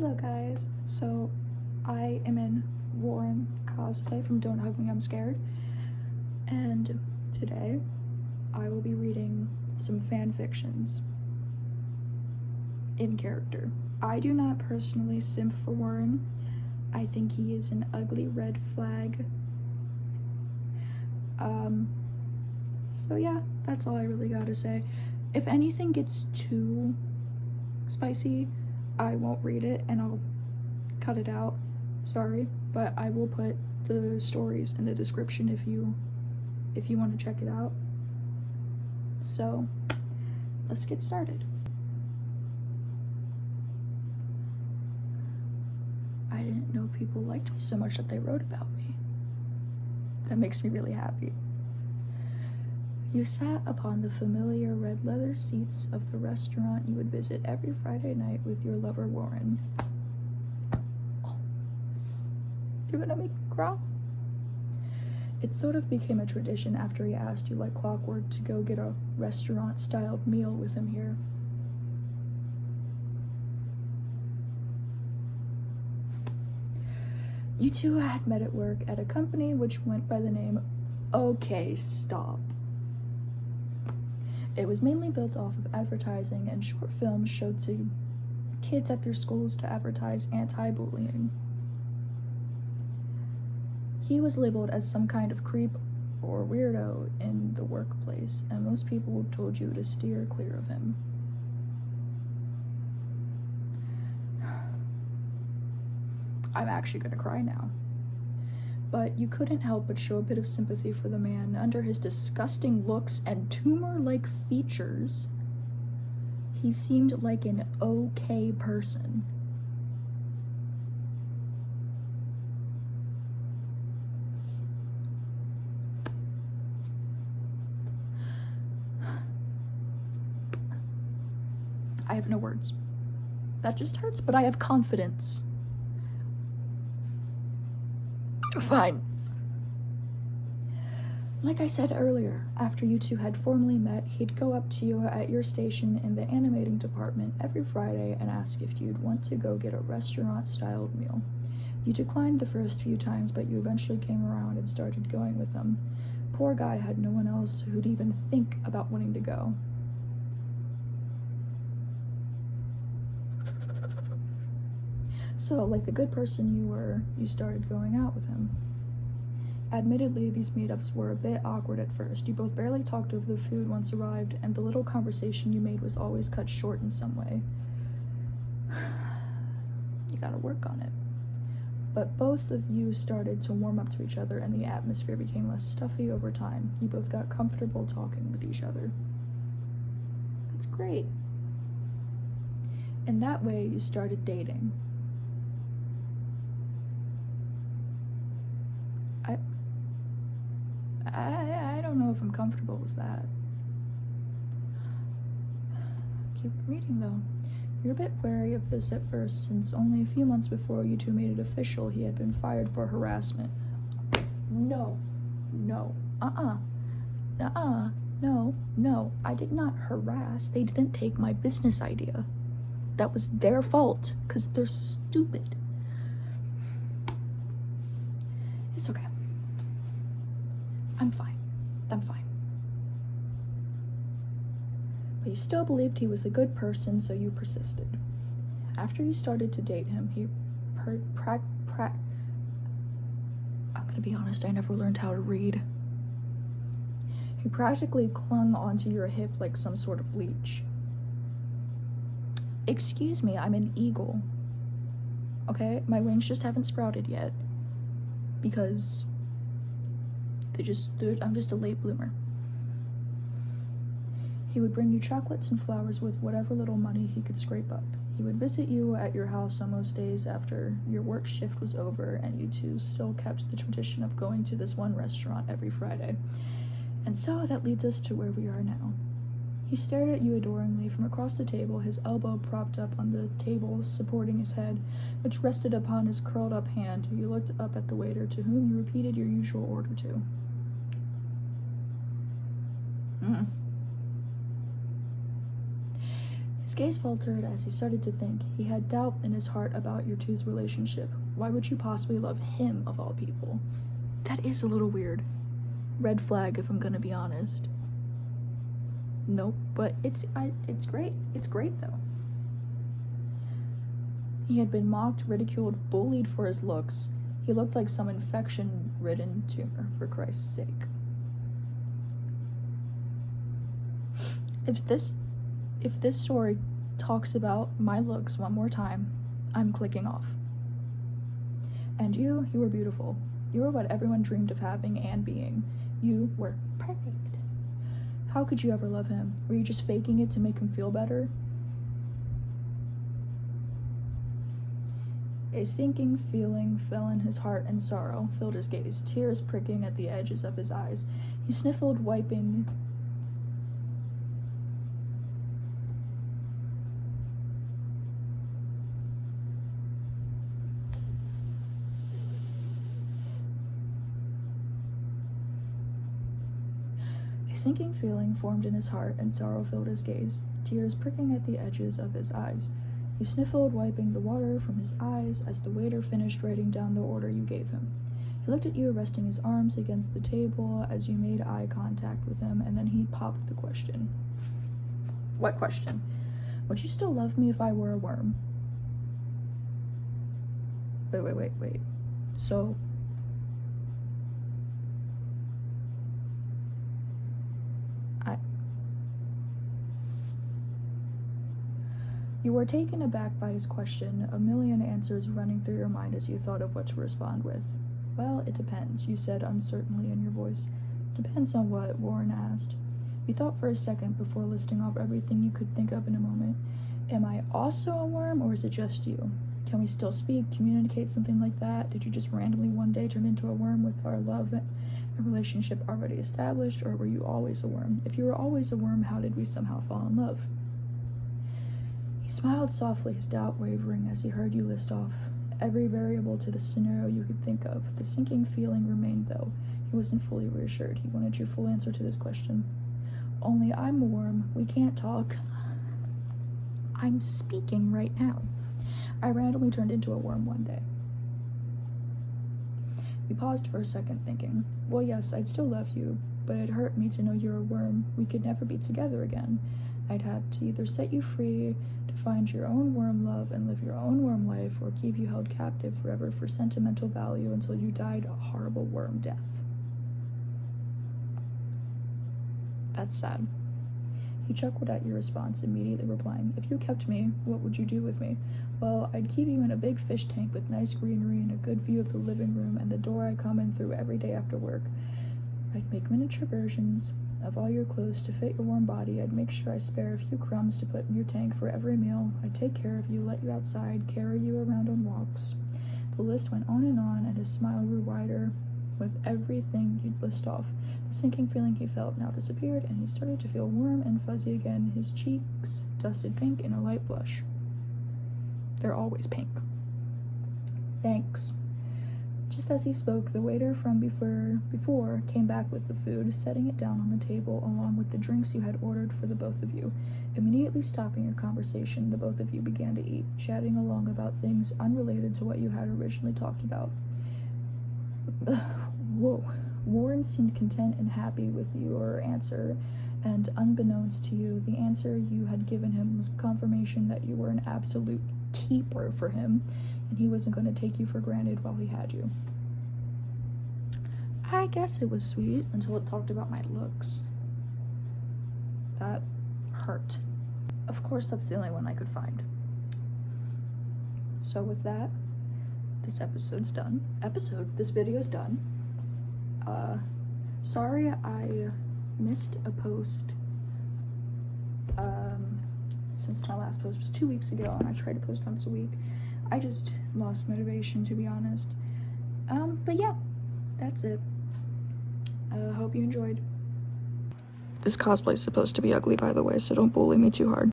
Hello guys, so I am in Warren cosplay from Don't Hug Me, I'm Scared, and today I will be reading some fan fictions in character. I do not personally simp for Warren. I think he is an ugly red flag. So yeah, that's all I really gotta say. If anything gets too spicy, I won't read it and I'll cut it out. Sorry, but I will put the stories in the description if you want to check it out. So let's get started. I didn't know people liked me so much that they wrote about me. That makes me really happy. You sat upon the familiar red leather seats of the restaurant you would visit every Friday night with your lover Warren. Oh, you're gonna make me cry? It sort of became a tradition after he asked you like clockwork to go get a restaurant-styled meal with him here. You two had met at work at a company which went by the name Okay, Stop. It was mainly built off of advertising and short films showed to kids at their schools to advertise anti-bullying. He was labeled as some kind of creep or weirdo in the workplace, and most people told you to steer clear of him. I'm actually gonna cry now. But you couldn't help but show a bit of sympathy for the man. Under his disgusting looks and tumor-like features, he seemed like an okay person. I have no words. That just hurts, but I have confidence. Fine. Like I said earlier, after you two had formally met, he'd go up to you at your station in the animating department every Friday and ask if you'd want to go get a restaurant-styled meal. You declined the first few times, but you eventually came around and started going with him. Poor guy had no one else who'd even think about wanting to go. So, like the good person you were, you started going out with him. Admittedly, these meetups were a bit awkward at first. You both barely talked over the food once arrived, and the little conversation you made was always cut short in some way. You gotta work on it. But both of you started to warm up to each other, and the atmosphere became less stuffy over time. You both got comfortable talking with each other. That's great. And that way, you started dating. I don't know if I'm comfortable with that. Keep reading though. You're a bit wary of this at first, since only a few months before you two made it official, he had been fired for harassment. No. No. No. I did not harass. They didn't take my business idea. That was their fault, because they're stupid. It's okay. I'm fine. But you still believed he was a good person, so you persisted. After you started to date him, he I'm gonna be honest, I never learned how to read. He practically clung onto your hip like some sort of leech. Excuse me, I'm an eagle. Okay? My wings just haven't sprouted yet. Because I'm just a late bloomer. He would bring you chocolates and flowers with whatever little money he could scrape up. He would visit you at your house on most days after your work shift was over, and you two still kept the tradition of going to this one restaurant every Friday. And so that leads us to where we are now. He stared at you adoringly from across the table, his elbow propped up on the table, supporting his head, which rested upon his curled up hand. You looked up at the waiter, to whom you repeated your usual order to. His gaze faltered as he started to think. He had doubt in his heart about your two's relationship. Why would you possibly love him, of all people? That is a little weird. Red flag, if I'm gonna be honest. Nope, but it's great. It's great, though. He had been mocked, ridiculed, bullied for his looks. He looked like some infection-ridden tumor, for Christ's sake. If this story talks about my looks one more time, I'm clicking off. And you were beautiful. You were what everyone dreamed of having and being. You were perfect. How could you ever love him? Were you just faking it to make him feel better? A sinking feeling fell in his heart and sorrow filled his gaze, tears pricking at the edges of his eyes. He sniffled, wiping sinking feeling formed in his heart, and sorrow filled his gaze, tears pricking at the edges of his eyes. He sniffled, wiping the water from his eyes as the waiter finished writing down the order you gave him. He looked at you, resting his arms against the table as you made eye contact with him, and then he popped the question. What question? Would you still love me if I were a worm? Wait. So... You were taken aback by his question, a million answers running through your mind as you thought of what to respond with. Well, it depends, you said uncertainly in your voice. Depends on what? Warren asked. You thought for a second before listing off everything you could think of in a moment. Am I also a worm, or is it just you? Can we still speak, communicate, something like that? Did you just randomly one day turn into a worm with our love and relationship already established, or were you always a worm? If you were always a worm, how did we somehow fall in love? He smiled softly, his doubt wavering as he heard you list off every variable to the scenario you could think of. The sinking feeling remained, though. He wasn't fully reassured. He wanted your full answer to this question. Only I'm a worm. We can't talk. I'm speaking right now. I randomly turned into a worm one day. We paused for a second, thinking, well, yes, I'd still love you, but it hurt me to know you're a worm. We could never be together again. I'd have to either set you free to find your own worm love and live your own worm life, or keep you held captive forever for sentimental value until you died a horrible worm death. That's sad. He chuckled at your response, immediately replying, if you kept me, what would you do with me? Well, I'd keep you in a big fish tank with nice greenery and a good view of the living room and the door I come in through every day after work. I'd make miniature versions of all your clothes to fit your warm body. I'd make sure I spare a few crumbs to put in your tank for every meal. I'd take care of you, let you outside, carry you around on walks. The list went on, and his smile grew wider with everything you'd list off. The sinking feeling he felt now disappeared, and he started to feel warm and fuzzy again, his cheeks dusted pink in a light blush. They're always pink. Thanks. Just as he spoke, the waiter from before came back with the food, setting it down on the table along with the drinks you had ordered for the both of you. Immediately stopping your conversation, the both of you began to eat, chatting along about things unrelated to what you had originally talked about. Whoa. Warren seemed content and happy with your answer, and unbeknownst to you, the answer you had given him was confirmation that you were an absolute keeper for him, and he wasn't going to take you for granted while he had you. I guess it was sweet until it talked about my looks. That hurt. Of course, that's the only one I could find. So with that, this video's done. Sorry I missed a post, since my last post was 2 weeks ago, and I try to post once a week. I just lost motivation, to be honest. But yeah, that's it. Hope you enjoyed. This cosplay is supposed to be ugly, by the way, so don't bully me too hard.